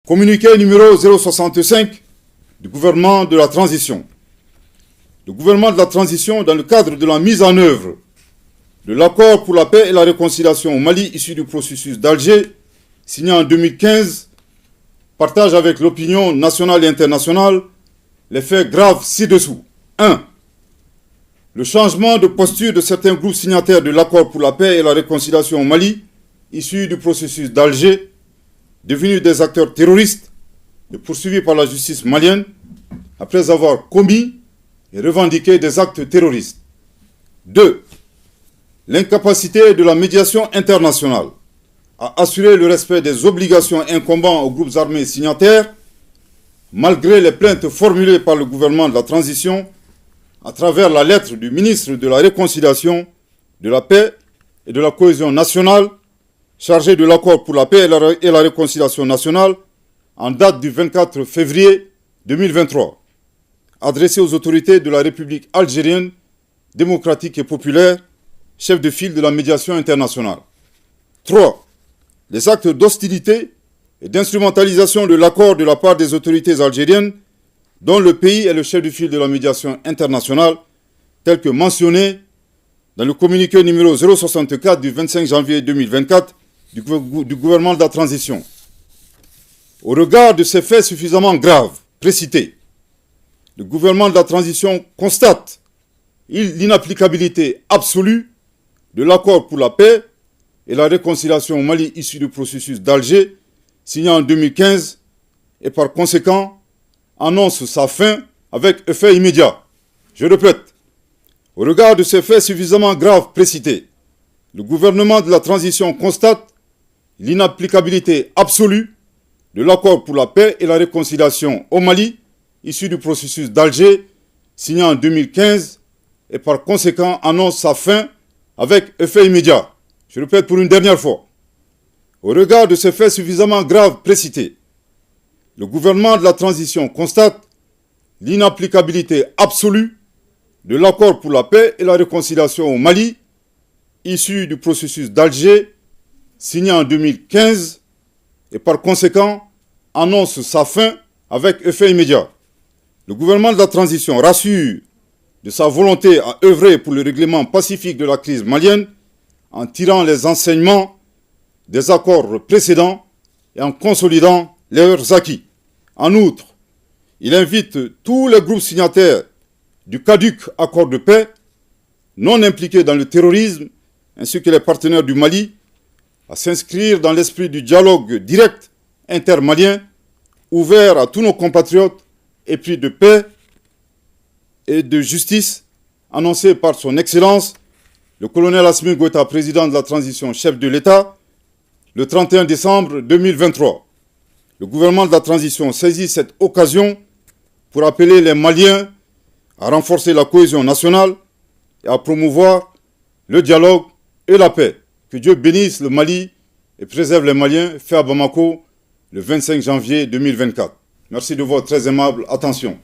Communiqué numéro 065 du gouvernement de la transition. Le gouvernement de la transition, dans le cadre de la mise en œuvre de l'accord pour la paix et la réconciliation au Mali issu du processus d'Alger, signé en 2015, partage avec l'opinion nationale et internationale les faits graves ci-dessous. 1. Le changement de posture de certains groupes signataires de l'accord pour la paix et la réconciliation au Mali, issu du processus d'Alger, devenus des acteurs terroristes et poursuivis par la justice malienne après avoir commis et revendiqué des actes terroristes. 2. L'incapacité de la médiation internationale à assurer le respect des obligations incombant aux groupes armés signataires, malgré les plaintes formulées par le gouvernement de la transition à travers la lettre du ministre de la Réconciliation, de la Paix et de la Cohésion nationale, chargé de l'accord pour la paix et la réconciliation nationale, en date du 24 février 2023, adressé aux autorités de la République algérienne, démocratique et populaire, chef de file de la médiation internationale. 3. Les actes d'hostilité et d'instrumentalisation de l'accord de la part des autorités algériennes, dont le pays est le chef de file de la médiation internationale, tel que mentionné dans le communiqué numéro 064 du 25 janvier 2024 du gouvernement de la transition. Au regard de ces faits suffisamment graves précités, le gouvernement de la transition constate l'inapplicabilité absolue de l'accord pour la paix et la réconciliation au Mali issu du processus d'Alger, signé en 2015, et par conséquent annonce sa fin avec effet immédiat. Je répète, au regard de ces faits suffisamment graves précités, le gouvernement de la transition constate l'inapplicabilité absolue de l'accord pour la paix et la réconciliation au Mali, issu du processus d'Alger, signé en 2015, et par conséquent annonce sa fin avec effet immédiat. Je répète pour une dernière fois. Au regard de ces faits suffisamment graves précités, le gouvernement de la transition constate l'inapplicabilité absolue de l'accord pour la paix et la réconciliation au Mali, issu du processus d'Alger, signé en 2015, et par conséquent annonce sa fin avec effet immédiat. Le gouvernement de la transition rassure de sa volonté à œuvrer pour le règlement pacifique de la crise malienne en tirant les enseignements des accords précédents et en consolidant leurs acquis. En outre, il invite tous les groupes signataires du caduc accord de paix, non impliqués dans le terrorisme, ainsi que les partenaires du Mali, à s'inscrire dans l'esprit du dialogue direct intermalien, ouvert à tous nos compatriotes, épris de paix et de justice, annoncé par son Excellence, le colonel Assimi Goïta, président de la transition, chef de l'État, le 31 décembre 2023. Le gouvernement de la transition saisit cette occasion pour appeler les Maliens à renforcer la cohésion nationale et à promouvoir le dialogue et la paix. Que Dieu bénisse le Mali et préserve les Maliens, fait à Bamako le 25 janvier 2024. Merci de votre très aimable attention.